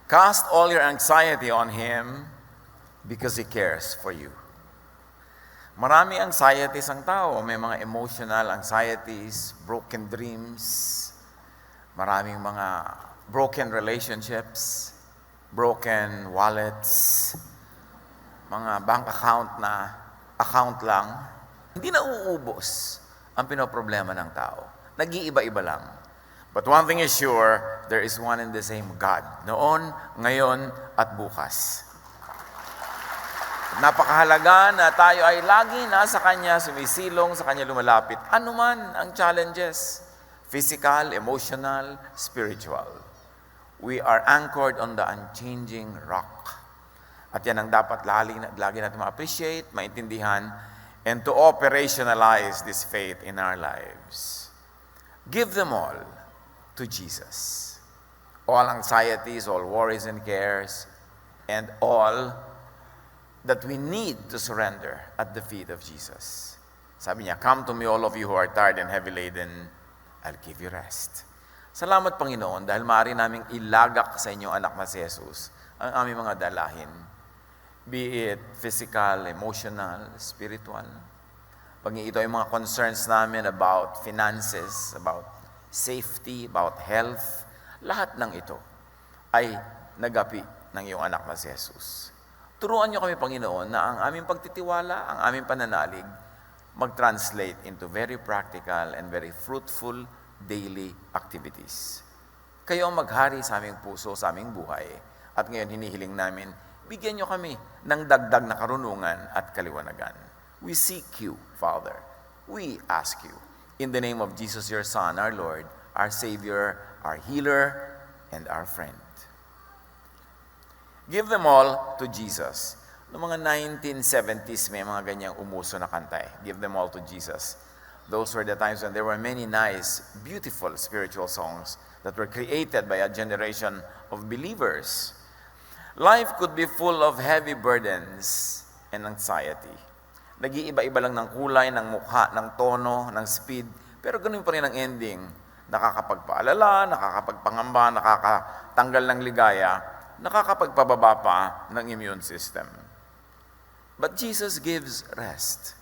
Cast all your anxiety on Him because He cares for you. Marami anxieties ang tao. May mga emotional anxieties, broken dreams, maraming mga broken relationships, broken wallets, mga bank account na account lang. Hindi na uubos ang pinoproblema ng tao. Nag-iiba-iba lang. But one thing is sure, there is one and the same God. Noon, ngayon, at bukas. Napakahalaga na tayo ay lagi nasa Kanya, sumisilong, sa Kanya lumalapit. Ano man ang challenges, physical, emotional, spiritual. We are anchored on the unchanging rock. At yan ang dapat lagi natin ma-appreciate, maintindihan, and to operationalize this faith in our lives. Give them all to Jesus. All anxieties, all worries and cares, and all that we need to surrender at the feet of Jesus. Sabi niya, "Come to me all of you who are tired and heavy laden, I'll give you rest." Salamat, Panginoon, dahil maaari naming ilagak sa inyong anak na si Jesus ang aming mga dalahin. Be it physical, emotional, spiritual. Pag ito ay mga concerns namin about finances, about safety, about health, lahat ng ito ay nagapi ng iyong anak na si Jesus. Turuan niyo kami, Panginoon, na ang aming pagtitiwala, ang aming pananalig, mag-translate into very practical and very fruitful daily activities. Kayo ang maghari sa aming puso, sa aming buhay. At ngayon hinihiling namin, bigyan niyo kami ng dagdag na karunungan at kaliwanagan. We seek you, Father. We ask you. In the name of Jesus, your Son, our Lord, our Savior, our Healer, and our Friend. Give them all to Jesus. Noong mga 1970s, may mga ganyang umuso na kanta eh. Give them all to Jesus. Those were the times when there were many nice, beautiful spiritual songs that were created by a generation of believers. Life could be full of heavy burdens and anxiety. Nag-iiba-iba lang ng kulay, ng mukha, ng tono, ng speed, pero ganun pa rin ang ending. Nakakapagpaalala, nakakapagpangamba, nakakatanggal ng ligaya, nakakapagpababa pa ng immune system. But Jesus gives rest.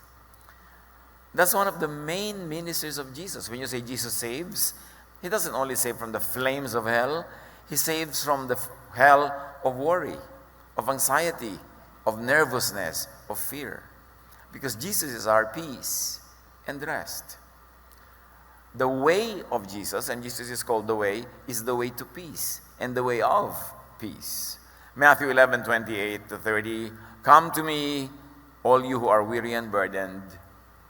That's one of the main ministries of Jesus. When you say Jesus saves, He doesn't only save from the flames of hell, He saves from the hell of worry, of anxiety, of nervousness, of fear. Because Jesus is our peace and rest. The way of Jesus, and Jesus is called the way, is the way to peace and the way of peace. Matthew 11:28-30, "Come to me, all you who are weary and burdened,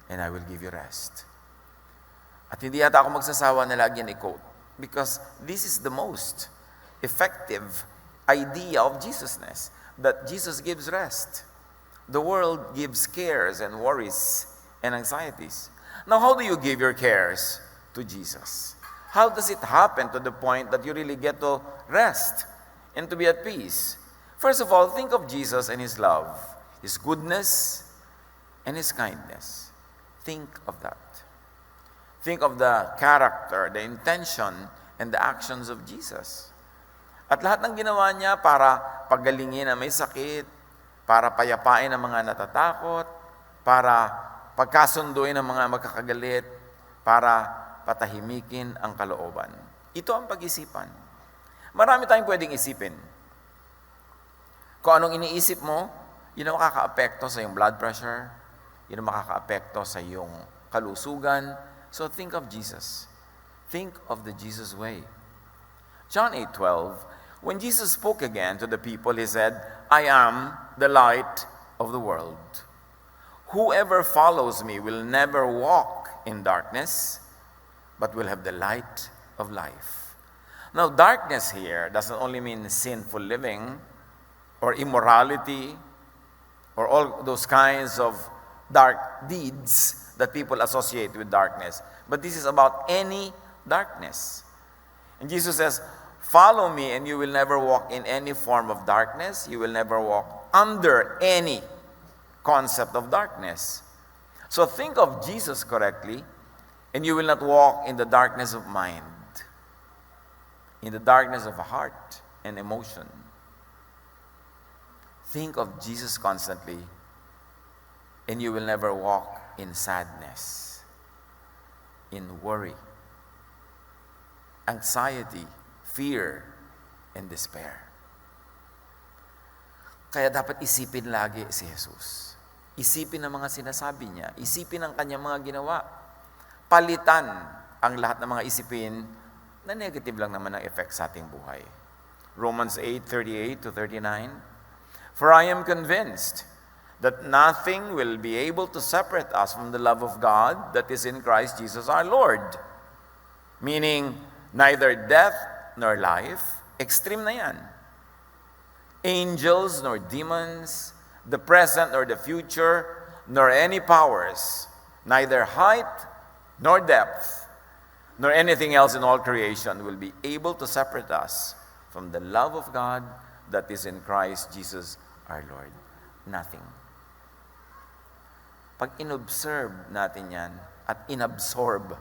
and I will give you rest." At hindi yata ako magsasawa na lagi i-quote because this is the most effective idea of Jesusness, that Jesus gives rest. The world gives cares and worries and anxieties. Now, how do you give your cares to Jesus? How does it happen to the point that you really get to rest and to be at peace? First of all, think of Jesus and His love, His goodness, and His kindness. Think of that. Think of the character, the intention, and the actions of Jesus. At lahat ng ginawa niya para pagalingin ang may sakit, para payapain ang mga natatakot, para pagkasunduin ang mga magkakagalit, para patahimikin ang kalooban. Ito ang pag-isipan. Marami tayong pwedeng isipin. Kung anong iniisip mo, yun ang makaka-apekto sa iyong blood pressure, yun ang makaka-apekto sa iyong kalusugan. So think of Jesus. Think of the Jesus way. John 8:12, when Jesus spoke again to the people, He said, "I am the light of the world. Whoever follows me will never walk in darkness, but will have the light of life." Now, darkness here doesn't only mean sinful living or immorality or all those kinds of dark deeds that people associate with darkness. But this is about any darkness. And Jesus says, "Follow me and you will never walk in any form of darkness. You will never walk under any concept of darkness." So think of Jesus correctly and you will not walk in the darkness of mind, in the darkness of heart and emotion. Think of Jesus constantly, and you will never walk in sadness, in worry, anxiety, fear, and despair. Kaya dapat isipin lagi si Jesus. Isipin ang mga sinasabi niya. Isipin ang kanyang mga ginawa. Palitan ang lahat ng mga isipin na negative lang naman ang effect sa ating buhay. Romans 8:38-39. For I am convinced that nothing will be able to separate us from the love of God that is in Christ Jesus our Lord. Meaning, neither death nor life, extreme na yan. Angels nor demons, the present nor the future, nor any powers, neither height nor depth, nor anything else in all creation will be able to separate us from the love of God that is in Christ Jesus our Lord. Nothing. Pag inobserve natin yan at inabsorb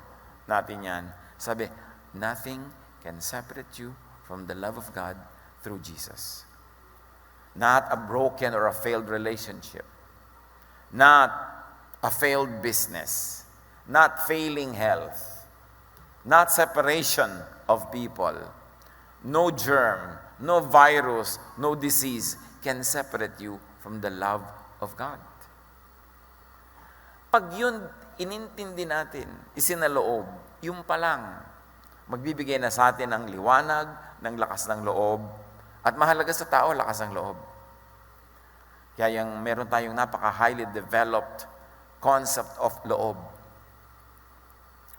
natin yan, sabi, nothing can separate you from the love of God through Jesus. Not a broken or a failed relationship. Not a failed business. Not failing health. Not separation of people. No germ, no virus, no disease can separate you from the love of God. Pag yun inintindi natin, isinaloob, yung pa lang, magbibigay na sa atin ng liwanag, ng lakas ng loob, at mahalaga sa tao, lakas ng loob. Kaya yung meron tayong napaka-highly developed concept of loob.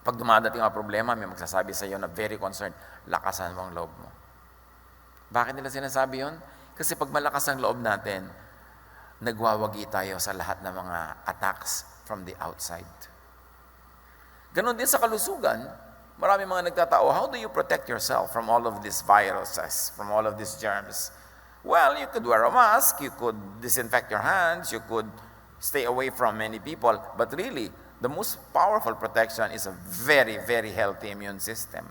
Pag dumadating ang problema, may magsasabi sa iyo na very concerned, lakasan mo ang loob mo. Bakit nila sinasabi yun? Kasi pag malakas ang loob natin, nagwawagi tayo sa lahat ng mga attacks from the outside. Ganon din sa kalusugan. Marami mga nagtatao, how do you protect yourself from all of these viruses, from all of these germs? Well, you could wear a mask, you could disinfect your hands, you could stay away from many people, but really, the most powerful protection is a very, very healthy immune system.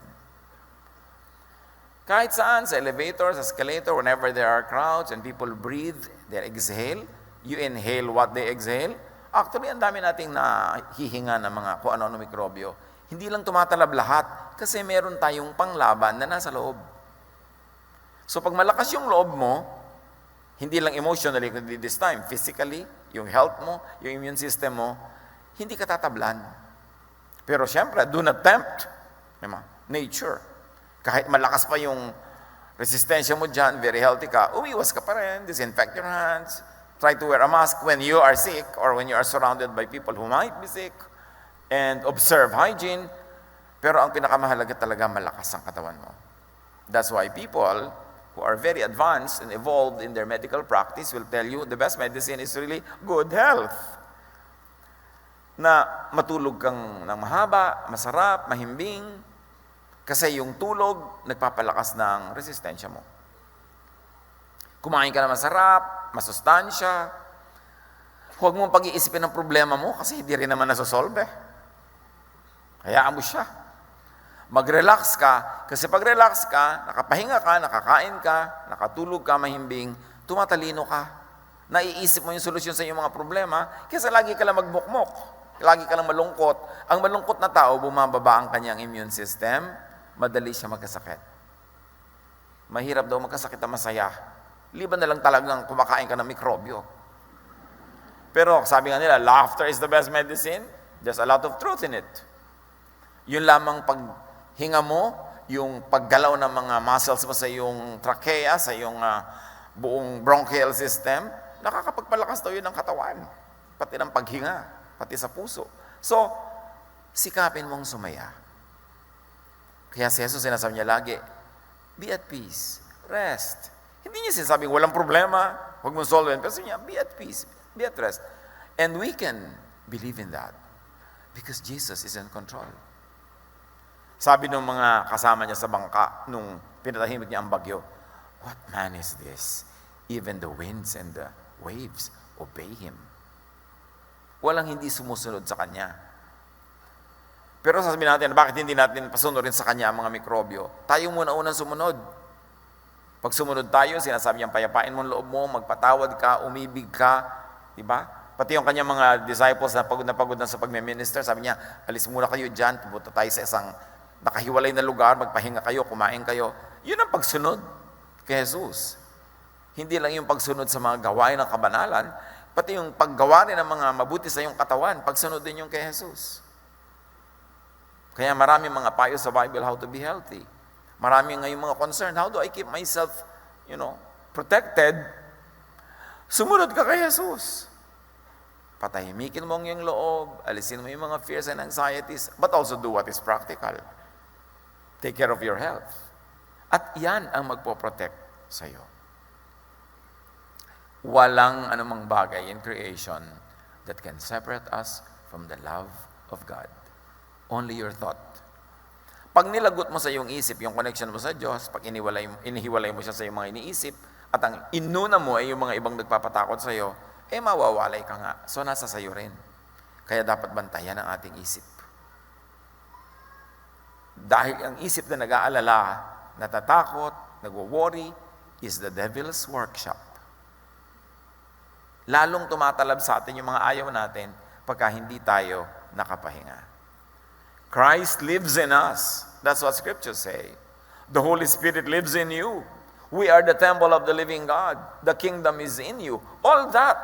Kahit saan, sa elevator, sa escalator, whenever there are crowds and people breathe, they exhale, you inhale what they exhale. Actually, ang dami nating nahihinga ng mga kung ano-ano mikrobyo. Hindi lang tumatalab lahat kasi meron tayong panglaban na nasa loob. So pag malakas yung loob mo, hindi lang emotionally, kundi this time, physically, yung health mo, yung immune system mo, hindi ka tatablan. Pero syempre, do not tempt nature. Kahit malakas pa yung resistensya mo dyan, very healthy ka, umiwas ka pa rin, disinfect your hands, try to wear a mask when you are sick or when you are surrounded by people who might be sick, and observe hygiene. Pero ang pinakamahalaga talaga, malakas ang katawan mo. That's why people who are very advanced and evolved in their medical practice will tell you the best medicine is really good health. Na matulog kang ng mahaba, masarap, mahimbing, kasi yung tulog nagpapalakas ng resistensya mo. Kumain ka na masarap, masustansya, huwag mong pag-iisipin ng problema mo kasi hindi rin naman nasosolve. Hayaan mo siya. Mag-relax ka, kasi pag relax ka, nakapahinga ka, nakakain ka, nakatulog ka, mahimbing, tumatalino ka. Naiisip mo yung solusyon sa iyong mga problema, kasi lagi ka lang magmukmok, lagi ka lang malungkot. Ang malungkot na tao, bumababa ang kanyang immune system, madali siya magkasakit. Mahirap daw magkasakit na masaya. Liban na lang talagang kumakain ka ng mikrobyo. Pero sabi nga nila, laughter is the best medicine. There's a lot of truth in it. Yun lamang paghinga mo, yung paggalaw ng mga muscles mo sa iyong trachea, sa iyong buong bronchial system, nakakapagpalakas daw yun ng katawan. Pati ng paghinga, pati sa puso. So, sikapin mong sumaya. Kaya si Jesus sinasabi niya lagi, be at peace, rest. Hindi niya sinasabing walang problema, huwag mong solve it. Pero sabi niya, be at peace, be at rest. And we can believe in that because Jesus is in control. Sabi ng mga kasama niya sa bangka nung pinatahimik niya ang bagyo, what man is this? Even the winds and the waves obey him. Walang hindi sumusunod sa kanya. Pero sasabihin natin, bakit hindi natin pasunurin sa kanya ang mga mikrobyo? Tayo muna unang sumunod. Pag sumunod tayo, sinasabi niyang payapain mo ang loob mo, magpatawad ka, umibig ka, di ba? Pati yung kanyang mga disciples na pagod na sa pagme-minister, sabi niya, alis muna kayo dyan, pupunta tayo sa isang nakahiwalay na lugar, magpahinga kayo, kumain kayo. Yun ang pagsunod kay Jesus. Hindi lang yung pagsunod sa mga gawain ng kabanalan, pati yung paggawa rin ng mga mabuti sa iyong katawan, pagsunod din yung kay Jesus. Kaya marami mga payo sa Bible how to be healthy. Marami ngayong mga concern, how do I keep myself, protected? Sumunod ka kay Jesus. Patahimikin mo ang iyong loob, alisin mo yung mga fears and anxieties, but also do what is practical. Take care of your health. At yan ang magpoprotect sa iyo. Walang anumang bagay in creation that can separate us from the love of God. Only your thought. Pag nilagot mo sa iyong isip, yung connection mo sa Diyos, pag inihiwalay mo siya sa iyong mga iniisip, at ang inuna mo ay yung mga ibang nagpapatakot sa iyo, mawawalay ka nga. So, nasa sa iyo rin. Kaya dapat bantayan ang ating isip. Dahil ang isip na nag-aalala, natatakot, nagwo-worry, is the devil's workshop. Lalong tumatalab sa atin yung mga ayaw natin pagka hindi tayo nakapahinga. Christ lives in us. That's what scriptures say. The Holy Spirit lives in you. We are the temple of the living God. The kingdom is in you. All that.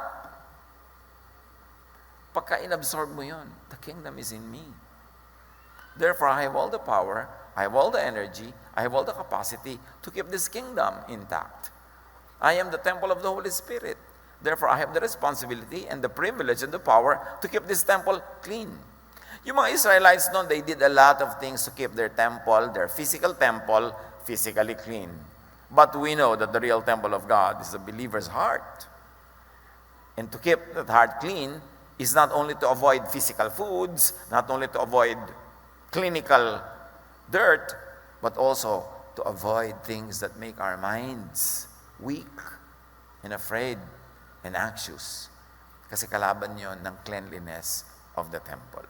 Pagka inabsorb mo yun, the kingdom is in me. Therefore, I have all the power, I have all the energy, I have all the capacity to keep this kingdom intact. I am the temple of the Holy Spirit. Therefore, I have the responsibility and the privilege and the power to keep this temple clean. Yung mga Israelites noon, they did a lot of things to keep their temple, their physical temple, physically clean. But we know that the real temple of God is the believer's heart. And to keep that heart clean is not only to avoid physical foods, not only to avoid clinical dirt, but also to avoid things that make our minds weak and afraid and anxious. Kasi kalaban yon ng cleanliness of the temple.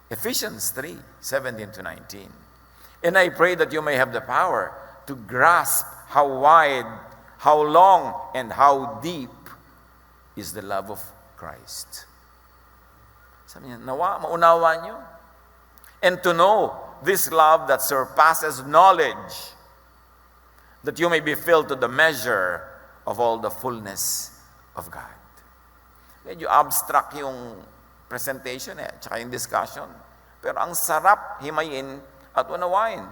Ephesians 3:17-19. And I pray that you may have the power to grasp how wide, how long, and how deep is the love of Christ. Sabi niya, nawa, maunawa niyo. And to know this love that surpasses knowledge, that you may be filled to the measure of all the fullness of God. Medyo abstract yung presentation tsaka yung discussion. Pero ang sarap himayin at unawain.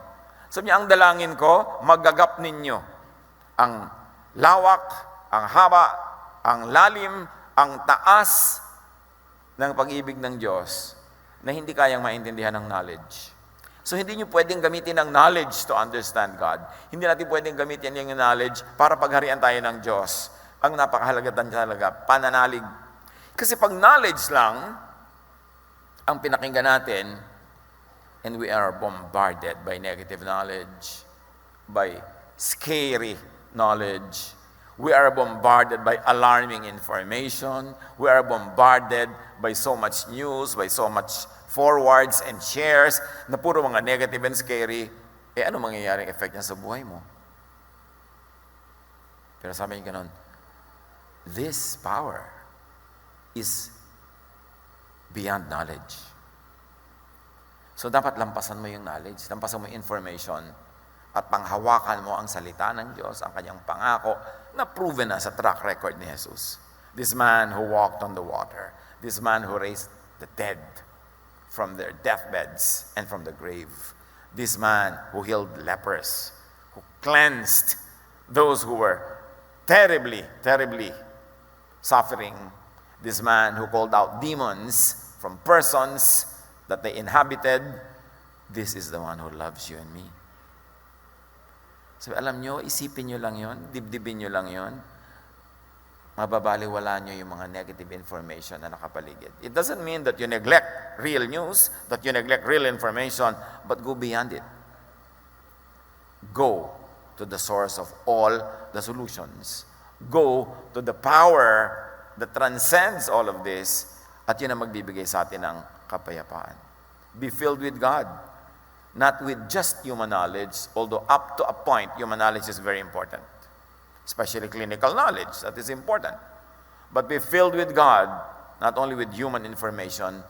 Sabi niya, ang dalangin ko, magagap ninyo ang lawak, ang haba, ang lalim, ang taas ng pag-ibig ng Diyos na hindi kayang maintindihan ng knowledge. So hindi nyo pwedeng gamitin ang knowledge to understand God. Hindi natin pwedeng gamitin yung knowledge para pagharian tayo ng Diyos. Ang napakahalaga talaga, pananalig. Kasi pag knowledge lang ang pinakinggan natin, and we are bombarded by negative knowledge, by scary knowledge, we are bombarded by alarming information, we are bombarded by so much news, by so much forwards and shares na puro mga negative and scary, ano mangyayaring effect niya sa buhay mo? Pero sabi niya ganun, this power is beyond knowledge. So dapat lampasan mo yung knowledge, lampasan mo yung information, at panghawakan mo ang salita ng Diyos, ang kanyang pangako, na proven na sa track record ni Jesus. This man who walked on the water, this man who raised the dead from their deathbeds and from the grave, this man who healed lepers, who cleansed those who were terribly, terribly suffering, this man who called out demons from persons that they inhabited, this is the one who loves you and me. So, alam nyo, isipin nyo lang yon, dibdibin nyo lang yon, mababaliwala nyo yung mga negative information na nakapaligid. It doesn't mean that you neglect real news, that you neglect real information, but go beyond it. Go to the source of all the solutions. Go to the power that transcends all of this, at yun ang magbibigay sa atin ng kapayapaan. Be filled with God. not with just human knowledge, although up to a point, human knowledge is very important. Especially clinical knowledge, that is important. But be filled with God, not only with human information,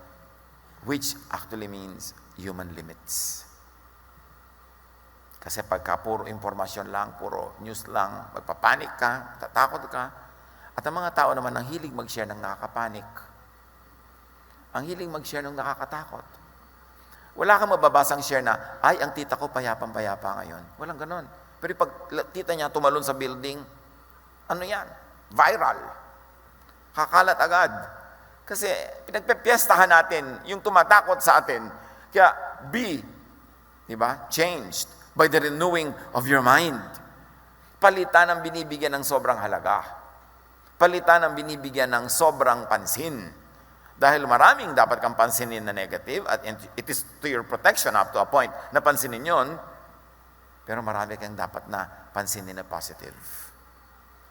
which actually means human limits. Kasi pagka puro informasyon lang, puro news lang, magpapanik ka, tatakot ka, at ang mga tao naman ang hilig mag-share ng nakakapanik. Ang hiling mag-share ng nakakatakot. Wala kang mababasang share na, ay, ang tita ko payapang-payapa ngayon. Walang ganon. Pero pag tita niya tumalon sa building, ano yan? Viral. Kakalat agad. Kasi pinagpepiestahan natin yung tumatakot sa atin. Kaya be, di ba, changed by the renewing of your mind. Palitan ang binibigyan ng sobrang halaga. Palitan ang binibigyan ng sobrang pansin. Dahil maraming dapat kang pansinin na negative at it is to your protection up to a point na pansinin yun, pero marami kang dapat na pansinin na positive.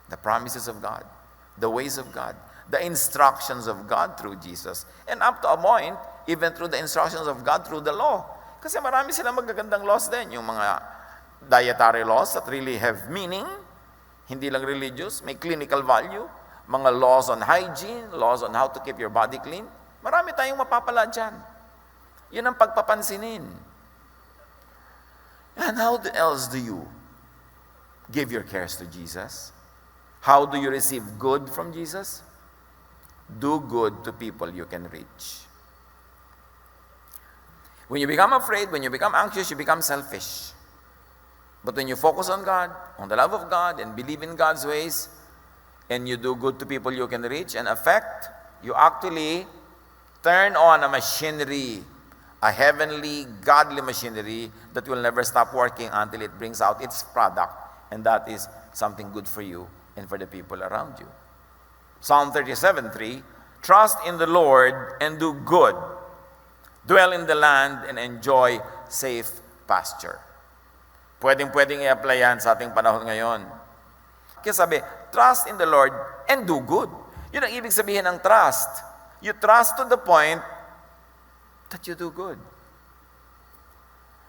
The promises of God, the ways of God, the instructions of God through Jesus, and up to a point, even through the instructions of God through the law. Kasi marami silang magagandang laws din, yung mga dietary laws that really have meaning, hindi lang religious, may clinical value, mga laws on hygiene, laws on how to keep your body clean. Marami tayong mapapala dyan. Yun ang pagpapansinin. And how else do you give your cares to Jesus? How do you receive good from Jesus? Do good to people you can reach. When you become afraid, when you become anxious, you become selfish. But when you focus on God, on the love of God, and believe in God's ways, and you do good to people you can reach and affect, you actually turn on a machinery, a heavenly, godly machinery that will never stop working until it brings out its product. And that is something good for you and for the people around you. Psalm 37:3, trust in the Lord and do good. Dwell in the land and enjoy safe pasture. Pwedeng i-apply yan sa ating panahon ngayon. Kaya sabi, trust in the Lord and do good. Yun ang ibig sabihin ng trust. You trust to the point that you do good.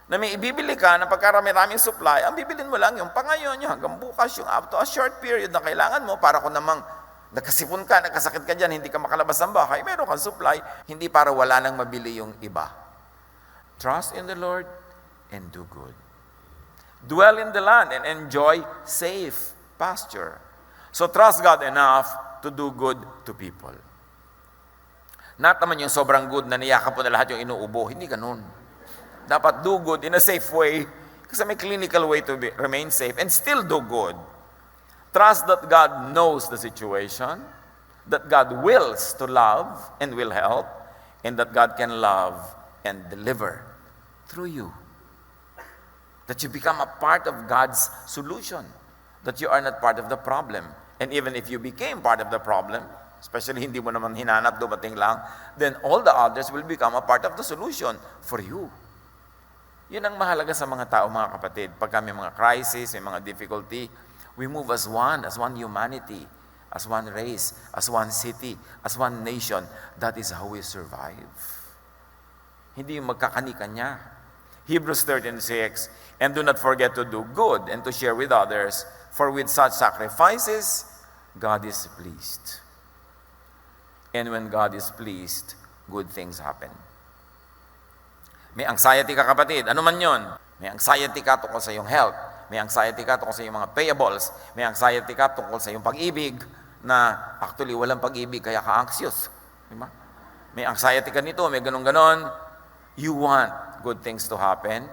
Na may ibibili ka na pagkarami-raming supply, ang bibilin mo lang yung pangayon nyo hanggang bukas, yung up to a short period na kailangan mo para kung namang nagkasipon ka, nagkasakit ka dyan, hindi ka makalabas ng bahay, meron kang supply, hindi para wala nang mabili yung iba. Trust in the Lord and do good. Dwell in the land and enjoy safe pasture. So trust God enough to do good to people. Not naman yung sobrang good na niyakap po na lahat yung inuubo. Hindi ganun. Dapat do good in a safe way kasi may clinical way to remain safe and still do good. Trust that God knows the situation, that God wills to love and will help, and that God can love and deliver through you. That you become a part of God's solution. That you are not part of the problem. And even if you became part of the problem, especially hindi mo naman hinanap, dumating lang, then all the others will become a part of the solution for you. Yun ang mahalaga sa mga tao, mga kapatid. Pagka may mga crisis, may mga difficulty, we move as one humanity, as one race, as one city, as one nation. That is how we survive. Hindi yung magkakani-kanya. Hebrews 13:6, and do not forget to do good and to share with others, for with such sacrifices, God is pleased. And when God is pleased, good things happen. May anxiety ka, kapatid. Ano man yon? May anxiety ka tungkol sa iyong health. May anxiety ka tungkol sa iyong mga payables. May anxiety ka tungkol sa iyong pag-ibig na actually walang pag-ibig kaya ka anxious. Diba? May anxiety ka nito, may ganun-ganon. You want good things to happen.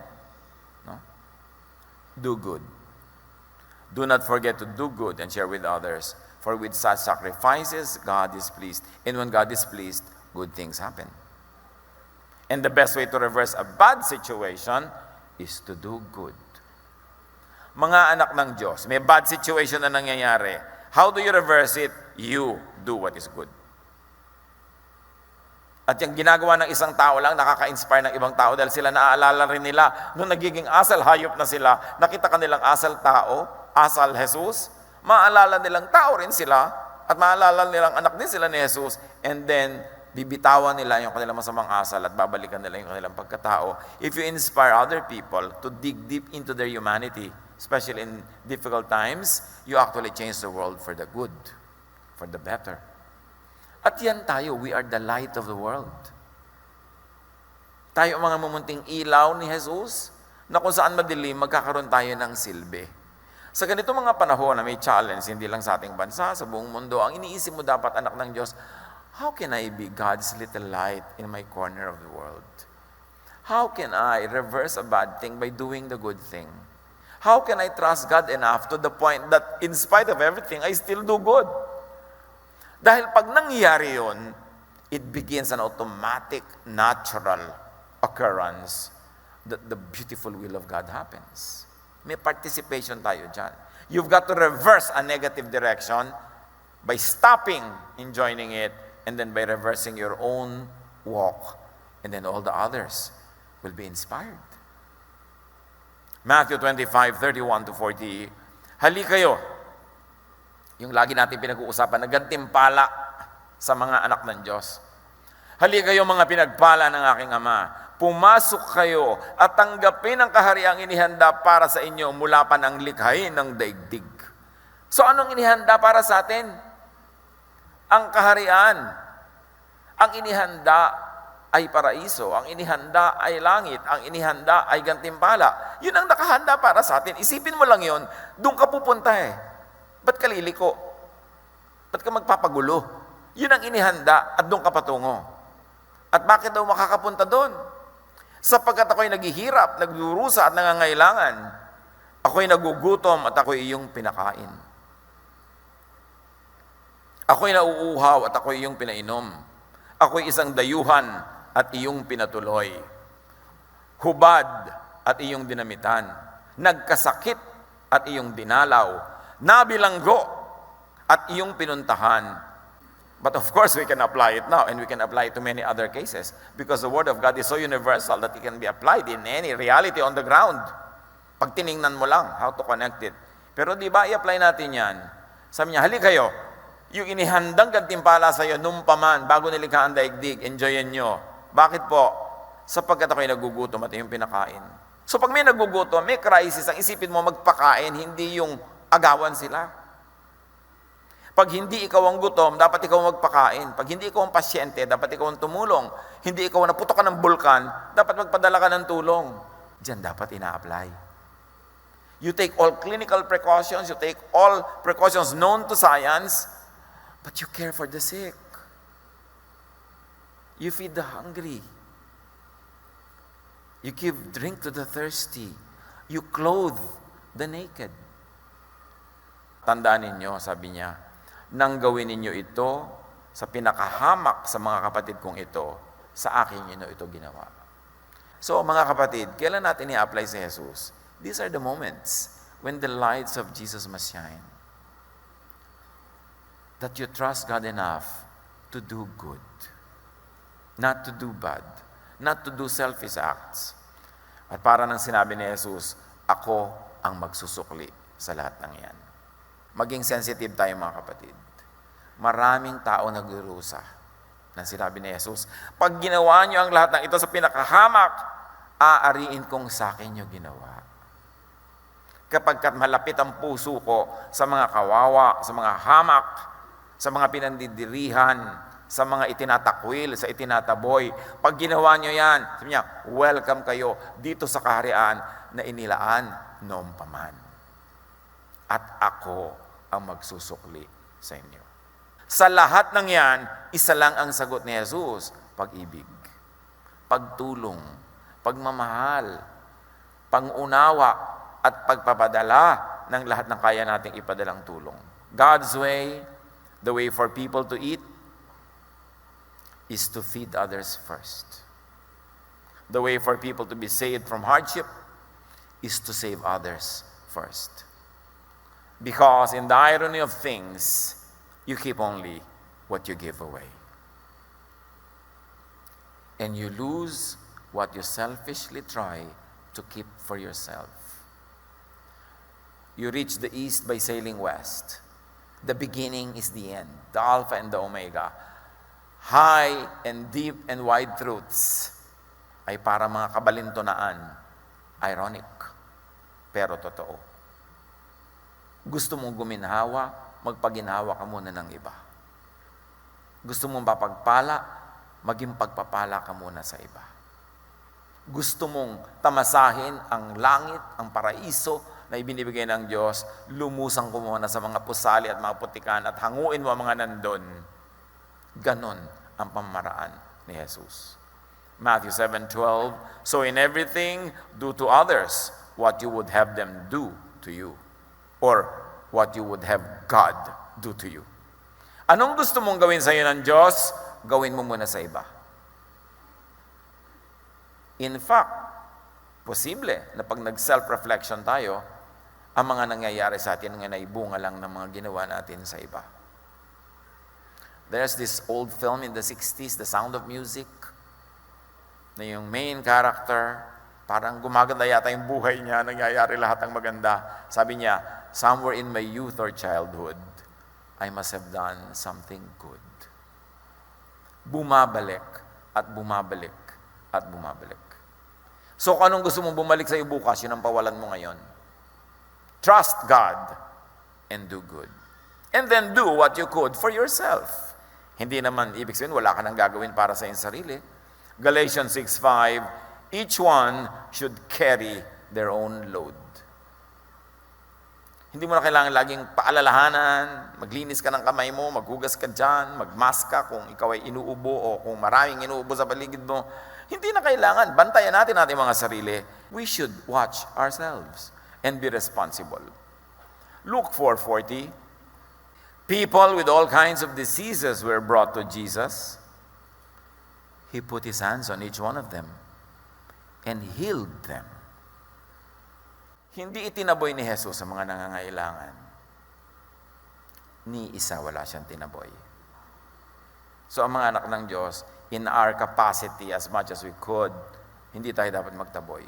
No? Do good. Do not forget to do good and share with others. For with such sacrifices, God is pleased. And when God is pleased, good things happen. And the best way to reverse a bad situation is to do good. Mga anak ng Diyos, may bad situation na nangyayari. How do you reverse it? You do what is good. At yung ginagawa ng isang tao lang, nakaka-inspire ng ibang tao dahil sila naaalala rin nila nung nagiging asal hayop na sila, nakita kanilang asal tao, asal Jesus, maalala nilang tao rin sila at maalala nilang anak din sila ni Jesus, and then bibitawan nila yung kanilang masamang asal at babalikan nila yung kanilang pagkatao. If you inspire other people to dig deep into their humanity, especially in difficult times, you actually change the world for the good, for the better. At yan tayo, we are the light of the world. Tayo ang mga mumunting ilaw ni Jesus, na kung saan madilim, magkakaroon tayo ng silbi. Sa ganito mga panahon na may challenge, hindi lang sa ating bansa, sa buong mundo, ang iniisip mo dapat, anak ng Diyos, how can I be God's little light in my corner of the world? How can I reverse a bad thing by doing the good thing? How can I trust God enough to the point that in spite of everything, I still do good? Dahil pag nangyayari yun, it begins an automatic, natural occurrence that the beautiful will of God happens. May participation tayo dyan. You've got to reverse a negative direction by stopping in joining it, and then by reversing your own walk, and then all the others will be inspired. Matthew 25:31-40, hali kayo, yung lagi natin pinag-uusapan, na gantimpala sa mga anak ng Diyos. Hali kayo mga pinagpala ng aking Ama, pumasok kayo at tanggapin ang kahariang inihanda para sa inyo mula pa ng likhain ng daigdig. So anong inihanda para sa atin? Ang kaharian. Ang inihanda ay paraiso. Ang inihanda ay langit. Ang inihanda ay gantimpala. Yun ang nakahanda para sa atin. Isipin mo lang yun, doon ka pupunta eh. Ba't ka liliko? Ba't ka magpapagulo? Yun ang inihanda at doon ka patungo. At bakit daw makakapunta doon? Sapagkat ako'y naghihirap, nagdurusa at nangangailangan. Ako'y nagugutom at ako'y iyong pinakain. Ako'y nauuhaw at ako'y iyong pinainom. Ako'y isang dayuhan at iyong pinatuloy. Hubad at iyong dinamitan. Nagkasakit at iyong dinalaw. Nabilanggo at iyong pinuntahan. But of course, we can apply it now, and we can apply it to many other cases because the Word of God is so universal that it can be applied in any reality on the ground. Pag tiningnan mo lang how to connect it. Pero di ba, i-apply natin yan. Sabi niya, hali kayo, yung inihandang gantimpala sa iyo nung paman, bago nilikha ang daigdig, enjoyin nyo. Bakit po? Sapagkat ako'y nagugutom at yung pinakain. So pag may nagugutom, may crisis, ang isipin mo magpakain, hindi yung agawan sila. Pag hindi ikaw ang gutom, dapat ikaw ang magpakain. Pag hindi ikaw ang pasyente, dapat ikaw ang tumulong. Hindi ikaw ang naputok ka ng bulkan, dapat magpadala ka ng tulong. Diyan dapat ina-apply. You take all clinical precautions, you take all precautions known to science, but you care for the sick. You feed the hungry. You give drink to the thirsty. You clothe the naked. Tandaan ninyo, sabi niya, nang gawin ninyo ito sa pinakahamak sa mga kapatid kong ito, sa akin ninyo ito ginawa. So mga kapatid, kailan natin i-apply si Jesus? These are the moments when the lights of Jesus must shine. That you trust God enough to do good. Not to do bad. Not to do selfish acts. At para nang sinabi ni Jesus, ako ang magsusukli sa lahat ng yan. Maging sensitive tayo mga kapatid. Maraming tao nagdurusa. Nang sinabi ni Jesus, pag ginawa nyo ang lahat ng ito sa pinakahamak, aariin kong sa akin nyo ginawa. Kapagkat malapit ang puso ko sa mga kawawa, sa mga hamak, sa mga pinandidirihan, sa mga itinatakwil, sa itinataboy. Pag ginawa nyo yan, sabi niya, welcome kayo dito sa kaharian na inilaan noong paman. At ako ang magsusukli sa inyo. Sa lahat ng yan, isa lang ang sagot ni Jesus, pag-ibig, pagtulong, pagmamahal, pangunawa, at pagpapadala ng lahat ng kaya nating ipadalang tulong. God's way, the way for people to eat, is to feed others first. The way for people to be saved from hardship is to save others first. Because in the irony of things, you keep only what you give away. And you lose what you selfishly try to keep for yourself. You reach the east by sailing west. The beginning is the end, the Alpha and the Omega. high and deep and wide truths ay para mga kabalintunaan. Ironic, pero totoo. Gusto mong guminhawa, magpaginhawa ka muna ng iba. Gusto mong mapagpala, maging pagpapala ka muna sa iba. Gusto mong tamasahin ang langit, ang paraiso na ibinibigay ng Diyos, lumusang ko muna sa mga pusali at mga putikan at hanguin mo ang mga nandun. Ganon ang pamamaraan ni Jesus. Matthew 7:12, so in everything, do to others what you would have them do to you, or what you would have God do to you. Anong gusto mong gawin sa iyo ng Diyos, gawin mo muna sa iba. In fact, posible na pag nag-self-reflection tayo, ang mga nangyayari sa atin nga naibunga lang ng mga ginawa natin sa iba. There's this old film in the 60s, The Sound of Music, na yung main character, parang gumaganda yata yung buhay niya, nangyayari lahat ng maganda. Sabi niya, somewhere in my youth or childhood, I must have done something good. Bumabalik at bumabalik at bumabalik. So kung anong gusto mong bumalik sa iyo bukas, yun ang pawalan mo ngayon. Trust God and do good. And then do what you could for yourself. Hindi naman ibig sabihin, wala ka nang gagawin para sa iyong sarili. Galatians 6:5, each one should carry their own load. Hindi mo na kailangan laging paalalahanan, maglinis ka ng kamay mo, maghugas ka dyan, magmask ka kung ikaw ay inuubo o kung maraming inuubo sa paligid mo. Hindi na kailangan. Bantayan natin ating mga sarili. We should watch ourselves and be responsible. Luke 4:40, people with all kinds of diseases were brought to Jesus. He put his hands on each one of them and healed them. Hindi itinaboy ni Jesus sa mga nangangailangan. Ni isa wala siyang tinaboy. So ang mga anak ng Diyos, in our capacity as much as we could, hindi tayo dapat magtaboy.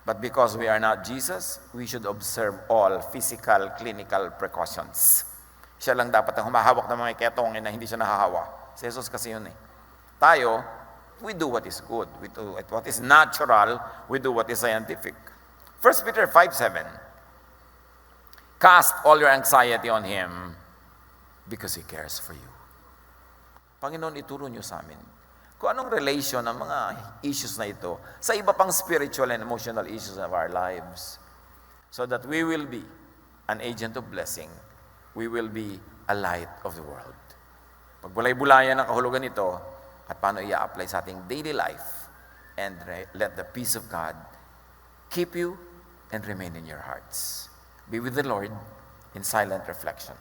But because we are not Jesus, we should observe all physical, clinical precautions. Siya lang dapat ang humahawak ng mga ketong na hindi siya nahahawa. Si Jesus kasi yun eh. Tayo, we do what is good. We do what is natural. We do what is scientific. 1 Peter 5:7, cast all your anxiety on Him because He cares for you. Panginoon, ituro niyo sa amin kung anong relation ng mga issues na ito sa iba pang spiritual and emotional issues of our lives so that we will be an agent of blessing. We will be a light of the world. Pagbulay-bulayan ang kahulugan nito at paano i-apply sa ating daily life, and let the peace of God keep you and remain in your hearts. Be with the Lord in silent reflection.